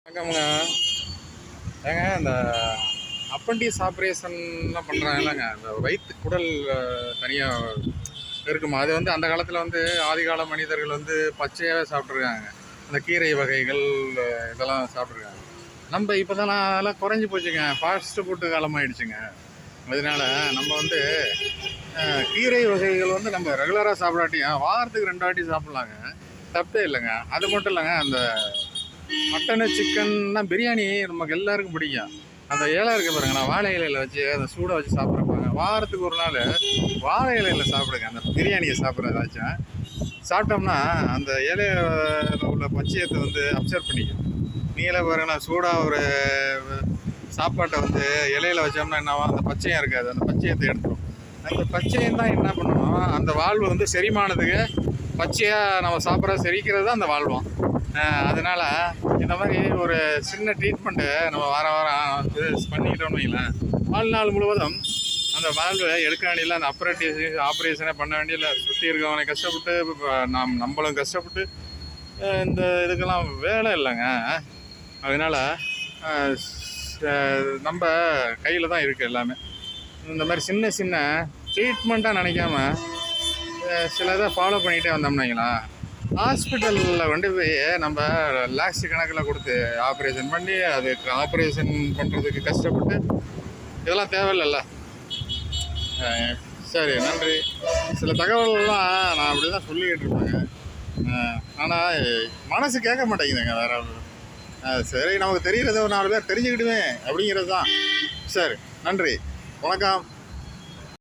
வணக்கம்ங்க. ஏங்க இந்த அப்பண்டிஸ் ஆப்ரேஷன்லாம் பண்ணுறாங்க இல்லைங்க, இந்த வயிற்று குடல் தனியாக இருக்குமா? அது வந்து அந்த காலத்தில் வந்து ஆதிகால மனிதர்கள் வந்து பச்சையாகவே சாப்பிட்ருக்காங்க. இந்த கீரை வகைகள் இதெல்லாம் சாப்பிட்ருக்காங்க. நம்ம இப்போ தான் அதெல்லாம் குறைஞ்சி போச்சுங்க, ஃபாஸ்ட்டு ஃபுட்டு காலமாகிடுச்சுங்க. அதனால நம்ம வந்து கீரை வகைகள் வந்து நம்ம ரெகுலராக சாப்பிடாட்டியும் வாரத்துக்கு 2 வாட்டி சாப்பிட்லாங்க, தப்பே இல்லைங்க. அது மட்டும் இல்லைங்க, அந்த மட்டனு சிக்கன்னா பிரியாணி நமக்கு எல்லாருக்கும் பிடிக்கும். அந்த இலை இருக்க பாருங்க, நான் வாழை இலையில் வச்சு அதை சூடாக வச்சு சாப்பிட்றப்பாங்க. வாரத்துக்கு ஒரு நாள் வாழை இலையில் சாப்பிடுங்க, அந்த பிரியாணியை சாப்பிட்றதாச்சும் சாப்பிட்டோம்னா அந்த இலையில் உள்ள பச்சையத்தை வந்து அப்சர்வ் பண்ணிக்கும். நீங்களே பாருங்கன்னா சூடாக ஒரு சாப்பாட்டை வந்து இலையில் வச்சோம்னா என்னவா, அந்த பச்சையம் இருக்காது, அந்த பச்சையத்தை எடுத்துரும். அந்த பச்சையம் தான் என்ன பண்ணணும், அந்த வாழ்வு வந்து செரிமானத்துக்கு பச்சையாக நம்ம சாப்பிட்ற செரிக்கிறது தான் அந்த வாழ்வோம். அதனால் இந்த மாதிரி ஒரு சின்ன ட்ரீட்மெண்ட்டு நம்ம வாரம் வாரம் பண்ணிக்கிட்டோம்னு வைங்களேன், வாழ்நாள் முழுவதும் அந்த வாழ்வை எடுக்க வேண்டியதில்லை, அந்த ஆப்ரேஷனே பண்ண வேண்டியதில்லை. சுற்றி இருக்கவனை கஷ்டப்பட்டு நம்மளும் கஷ்டப்பட்டு இந்த இதுக்கெல்லாம் வேலை இல்லைங்க. அதனால் நம்ம கையில் தான் இருக்குது எல்லாமே. இந்த மாதிரி சின்ன சின்ன ட்ரீட்மெண்ட்டாக நினைக்காம சில இதை ஃபாலோ பண்ணிகிட்டே வந்தோம்னாங்களா, ஹாஸ்பிட்டலில் கொண்டு போய் நம்ம லேக்ஸ் கணக்கில் கொடுத்து ஆப்ரேஷன் பண்ணி அதுக்கு ஆப்ரேஷன் பண்ணுறதுக்கு கஷ்டப்பட்டு இதெல்லாம் தேவையில்லைல்ல. சரி, நன்றி. சில தகவல்கள்லாம் நான் அப்படி தான் சொல்லிக்கிட்டு இருப்பேங்க, ஆனால் மனசு கேட்க மாட்டேங்குதுங்க வேறு. சரி, நமக்கு தெரிகிறத ஒரு 4 பேர் தெரிஞ்சுக்கிட்டுமே அப்படிங்கிறது தான். சரி, நன்றி, வணக்கம்.